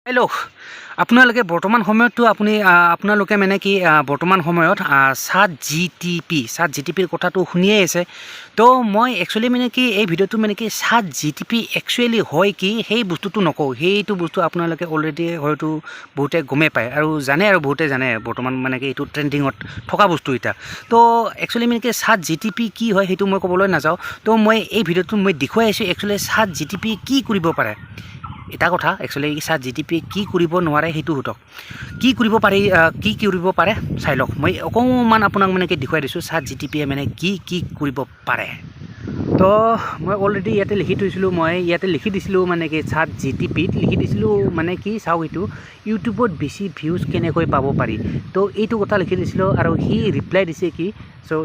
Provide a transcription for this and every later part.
Hello' আপোনালোকে বৰ্তমান সময়তো আপোনালোকে মানে কি বৰ্তমান সময়ত চাত জিটিপিৰ কথাটো শুনিয়ে আছে। তো মই একচুৱেলি মানে কি এই ভিডিঅ'টো মানে কি চাত জিটিপি একচুৱেলি হয় কি সেই বস্তুটো নকওঁ। সেইটো বস্তু আপোনালোকে অলৰেডি হয়তো বহুতে গমেই পায় আৰু জানে, আৰু বহুতে জানে বৰ্তমান মানে কি এইটো ট্ৰেণ্ডিঙত থকা বস্তু এটা। তো একচুৱেলি মানে কি চাত জিটিপি কি হয় সেইটো মই ক'বলৈ নাযাওঁ। তো মই এই ভিডিঅ'টোত মই দেখুৱাই আছোঁ একচুৱেলি চাত জিটিপি কি কৰিব পাৰে। এটা কথা একচুৱেলি চাত জিটিপি কি কৰিব নোৱাৰে সেইটো সোধক। কি কৰিব পাৰে চাই লওক। মই অকণমান আপোনাক মানে কি দেখুৱাই দিছোঁ চাত জিটিপিয়ে মানে কি কৰিব পাৰে। তো মই অলৰেডি ইয়াতে লিখি থৈছিলোঁ, ইয়াতে লিখি দিছিলোঁ মানে কি চাত জিটিপিত লিখি দিছিলোঁ মানে কি চাওক, এইটো ইউটিউবত বেছি ভিউজ কেনেকৈ পাব পাৰি। তো এইটো কথা লিখি দিছিলোঁ আৰু সি ৰিপ্লাই দিছে কি,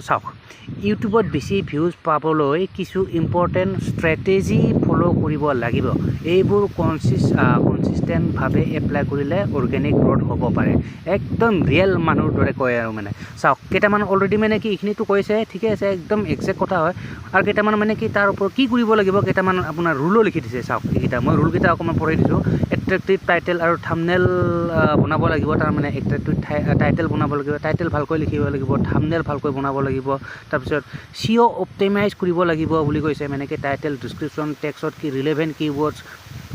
চাওক, ইউটিউবত বেছি ভিউজ পাবলৈ কিছু ইম্পৰ্টেণ্ট ষ্ট্ৰেটেজি ফ'ল' কৰিব লাগিব। এইবোৰ কনচিষ্টেণ্টভাৱে এপ্লাই কৰিলে অৰ্গেনিক গ্ৰ'থ হ'ব পাৰে। একদম ৰিয়েল মানুহৰ দৰে কয় আৰু মানে চাওক, কেইটামান অলৰেডি মানে কি এইখিনিতো কৈছে, ঠিকে আছে, একদম একজেক্ট কথা হয়। আৰু কেইটামান মানে কি তাৰ ওপৰত কি কৰিব লাগিব, কেইটামান আপোনাৰ ৰুলো লিখি দিছে। চাওক এইকেইটা মই ৰুলকেইটা অকণমান পঢ়ি দিছোঁ। এট্ৰেক্টিভ টাইটেল আৰু থাম্বনেইল বনাব লাগিব। তাৰমানে এট্ৰেক্টিভ টাইটেল বনাব লাগিব, টাইটেল ভালকৈ লিখিব লাগিব, থাম্বনেইল ভালকৈ বনাব লাগিব। তাৰপিছত SEO অপটিমাইজ কৰিব লাগিব বুলি কৈছে, মানে কি টাইটেল, ডিছক্ৰিপশ্যন, টেক্সট কি ৰিলেভেণ্ট কিৱৰ্ডছ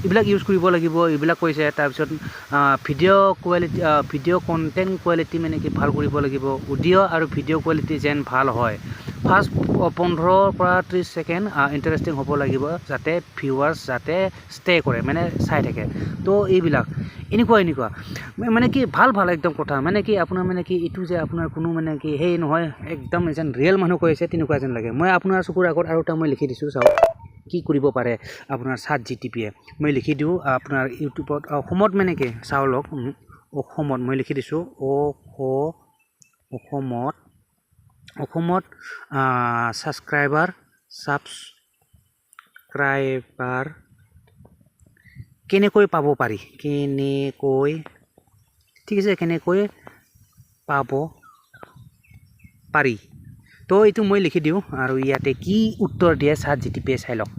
এইবিলাক ইউজ কৰিব লাগিব, এইবিলাক কৈছে। তাৰপিছত ভিডিঅ' কণ্টেণ্ট কোৱালিটি মানে কি ভাল কৰিব লাগিব। অডিঅ' আৰু ভিডিঅ' কোৱালিটি যেন ভাল হয়। ফাৰ্ষ্ট 15 পৰা 30 ছেকেণ্ড ইণ্টাৰেষ্টিং হ'ব লাগিব, যাতে ভিউৱাৰ্ছ যাতে ষ্টে কৰে, মানে চাই থাকে। তো এইবিলাক এনেকুৱা মানে কি ভাল একদম কথা, মানে কি আপোনাৰ মানে কি এইটো যে আপোনাৰ কোনো মানে কি সেই নহয়, একদম যেন ৰিয়েল মানুহ কৈ আছে তেনেকুৱা যেন লাগে। মই আপোনাৰ চকুৰ আগত আৰু এটা মই লিখি দিছোঁ, চাওক কি কৰিব পাৰে আপোনাৰ চাত জিটিপিয়ে। মই লিখি দিওঁ আপোনাৰ ইউটিউবত অসমত মানে কি চাওঁ লওক, অসমত মই লিখি দিছোঁ অসমত ছাবস্ক্ৰাইবাৰ কেনেকৈ পাব পাৰি, ঠিক আছে, কেনেকৈ পাব পাৰি। তো এইটো মই লিখি দিওঁ আৰু ইয়াতে কি উত্তৰ দিয়ে চাত জিটিপিয়ে চাই লওক।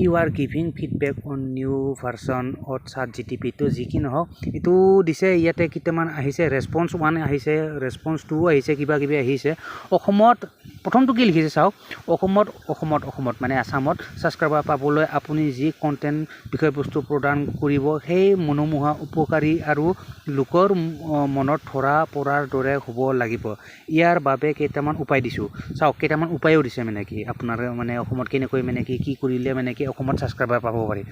You are giving feedback on new version of chat জিটিপি। তো যি কি নহওক এইটো দিছে। ইয়াতে কেইটামান আহিছে, ৰেছপন্স 1 আহিছে, ৰেছপন্স 2 আহিছে, কিবা কিবি আহিছে। অসমত প্ৰথমটো কি লিখিছে চাওক, অসমত মানে আছামত ছাবস্ক্ৰাইবাৰ পাবলৈ আপুনি যি কণ্টেণ্ট বিষয়বস্তু প্ৰদান কৰিব সেই মনোমোহা, উপকাৰী আৰু লোকৰ মনত ধৰা পৰাৰ দৰে হ'ব লাগিব। ইয়াৰ বাবে কেইটামান উপায় দিছোঁ। চাওক কেইটামান উপায়ো দিছে, মানে কি আপোনাৰ মানে অসমত কেনেকৈ মানে কি কৰিলে মানে কি অসমত ছাবস্ক্ৰাইবাৰ পাব পাৰি।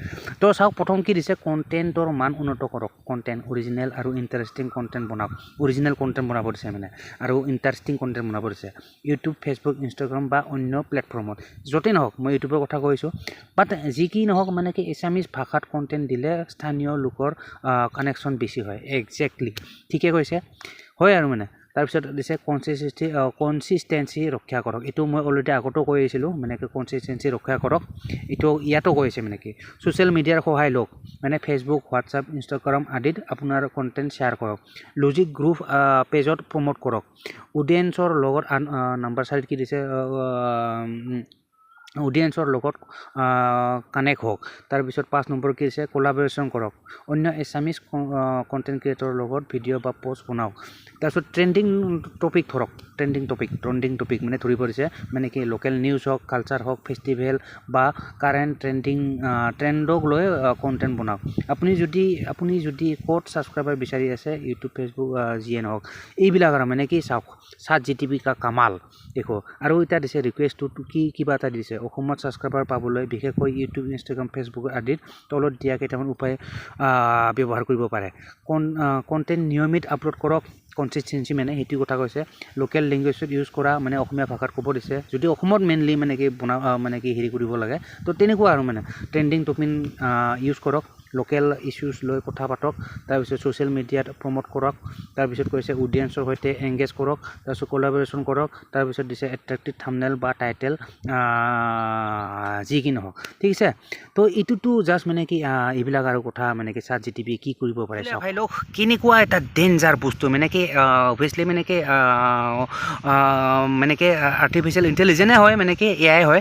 তো চাওক প্ৰথম কি দিছে, কণ্টেণ্টৰ মান উন্নত কৰক। কণ্টেণ্ট অৰিজিনেল আৰু ইণ্টাৰেষ্টিং কণ্টেণ্ট বনাওক। অৰিজিনেল কণ্টেণ্ট বনাব দিছে মানে, আৰু ইণ্টাৰেষ্টিং কণ্টেণ্ট বনাব দিছে। ইউটিউব, ফেচবুক, ইনষ্টাগ্ৰাম বা অন্য প্লেটফৰ্মত য'তেই নহওক, মই ইউটিউবৰ কথা কৈছোঁ। বাট যি কি নহওক মানে কি এছামিজ ভাষাত কণ্টেণ্ট দিলে স্থানীয় লোকৰ কানেকশ্যন বেছি হয়। একজেক্টলি ঠিকে কৈছে, হয় আৰু মানে। তাৰপিছত দিছে কনচিষ্টেঞ্চি ৰক্ষা কৰক। এইটো মই অলৰেডি আগতো কৈ আহিছিলোঁ, মানে কি কনচিষ্টেঞ্চি ৰক্ষা কৰক। এইটো ইয়াতো কৈছে মানে কি ছ'চিয়েল মিডিয়াৰ সহায় লওক, মানে ফেচবুক, হোৱাটছআপ, ইনষ্টাগ্ৰাম আদিত আপোনাৰ কণ্টেণ্ট শ্বেয়াৰ কৰক। লজিক গ্ৰুপ পেজত প্ৰমোট কৰক। অডিয়েঞ্চৰ লগত নাম্বাৰ 4 কি দিছে, অডিয়েঞ্চৰ লগত কানেক্ট হওক। তাৰপিছত 5 নম্বৰ কি দিছে, কোলাবৰেশ্যন কৰক। অন্য এছামিজ কণ্টেণ্ট ক্ৰিয়েটৰৰ লগত ভিডিঅ' বা পষ্ট বনাওক। তাৰপিছত ট্ৰেণ্ডিং টপিক ধৰক, ট্ৰেণ্ডিং টপিক মানে ধৰিব দিছে, মানে কি লোকেল নিউজ হওক, কালচাৰ হওক, ফেষ্টিভেল বা কাৰেণ্ট ট্ৰেণ্ডক লৈ কণ্টেণ্ট বনাওক। আপুনি যদি ক'ত ছাবস্ক্ৰাইবাৰ বিচাৰি আছে, ইউটিউব, ফেচবুক যিয়ে নহওক, এইবিলাক আৰু মানে কি চাওক চাত জিটিপি কামাল দেখো। আৰু এটা দিছে ৰিকুৱেষ্টটো কিবা এটা দিছে, অসমত ছাবস্ক্ৰাইবাৰ পাবলৈ বিশেষকৈ ইউটিউব, ইনষ্টাগ্ৰাম, ফেচবুক আদিত তলত দিয়া কেইটামান উপায় ব্যৱহাৰ কৰিব পাৰে। কণ্টেণ্ট নিয়মিত আপলোড কৰক। কনচিষ্টেঞ্চি মানে সেইটো কথা কৈছে। লোকেল লেংগুৱেজত ইউজ কৰা, মানে অসমীয়া ভাষাত ক'ব দিছে, যদি অসমত মেইনলি মানে কি মানে কি হেৰি কৰিব লাগে। তো তেনেকুৱা আৰু মানে ট্ৰেণ্ডিং টপিক ইউজ কৰক। লোকেল ইছ্যুজ লৈ কথা পাতক। তাৰপিছত ছ'চিয়েল মিডিয়াত প্ৰমোট কৰক। তাৰপিছত কৈছে অডিয়েঞ্চৰ সৈতে এংগেজ কৰক। তাৰপিছত কোলাবৰেশ্যন কৰক। তাৰপিছত দিছে এট্ৰেক্টিভ থাম্বনেইল বা টাইটেল, যি কি নহওক, ঠিক আছে। তো এইটোতো জাষ্ট মানে কি এইবিলাক আৰু কথা, মানে কি চাত জিটিপি কি কৰিব পাৰে চাওক। ভাই লোক কেনেকুৱা এটা ডেঞ্জাৰ বস্তু, মানে কি অভিয়াছলি মানে কি আৰ্টিফিচিয়েল ইণ্টেলিজেন্সে হয়, মানে কি AI হয়,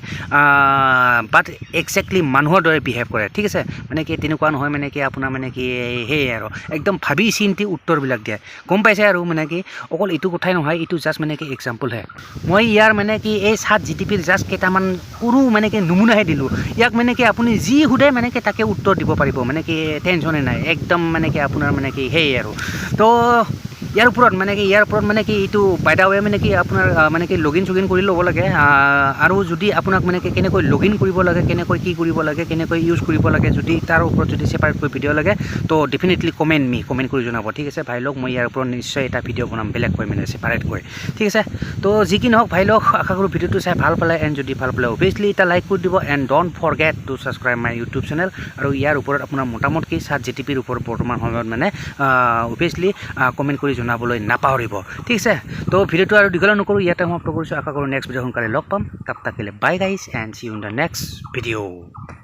বাট একজেক্টলি মানুহৰ দৰে বিহেভ কৰে, ঠিক আছে। মানে কি তেনেকুৱা নহয়। নহয় মানে কি আপোনাৰ মানে কি সেই আৰু একদম ভাবি চিন্তি উত্তৰবিলাক দিয়ে গম পাইছে আৰু মানে কি অকল এইটো কথাই নহয় এইটো জাষ্ট মানে কি এক্সাম্পলহে মই ইয়াৰ মানে কি এই ChatGPTৰ জাষ্ট কেইটামান সৰু মানে কি নমুনাহে দিলোঁ ইয়াক মানে কি আপুনি যি সোধে মানে কি তাকে উত্তৰ দিব পাৰিব মানে কি টেনশ্যনে নাই একদম মানে কি আপোনাৰ মানে কি সেই আৰু তো ইয়াৰ ওপৰত মানে কি এইটো বাই দা ৱে মানে কি আপোনাৰ মানে কি লগইন চগিন কৰি ল'ব লাগে আৰু যদি আপোনাক মানে কি কেনেকৈ লগইন কৰিব লাগে কেনেকৈ কি কৰিব লাগে কেনেকৈ ইউজ কৰিব লাগে যদি তাৰ ওপৰত যদি ছেপাৰেটকৈ ভিডিঅ' লাগে তো ডেফিনেটলি কমেণ্ট কৰি জনাব ঠিক আছে ভাই লওক মই ইয়াৰ ওপৰত নিশ্চয় এটা ভিডিঅ' বনাম বেলেগকৈ মানে ছেপাৰেটকৈ ঠিক আছে তো যি কি নহওক ভাই লওক আশা কৰোঁ ভিডিঅ'টো চাই ভাল পালে এণ্ড যদি ভাল পালে অভিয়াছলি এটা লাইক কৰি দিব and don't forget two subscribe my YouTube channel আৰু ইয়াৰ ওপৰত আপোনাৰ মতামত কি ChatGPTৰ ওপৰত বৰ্তমান সময়ত মানে অভিয়াছলি কমেণ্ট কৰি জনাবলৈ নাপাহৰিব ঠিক আছে তো ভিডিঅ'টো আৰু দীঘল নকৰোঁ ইয়াতে সমাপ্ত কৰিছোঁ আশা কৰোঁ নেক্সট ভিডিঅ' সোনকালে লগ পাম তাক তাকিলে bye guys and see you in the next video'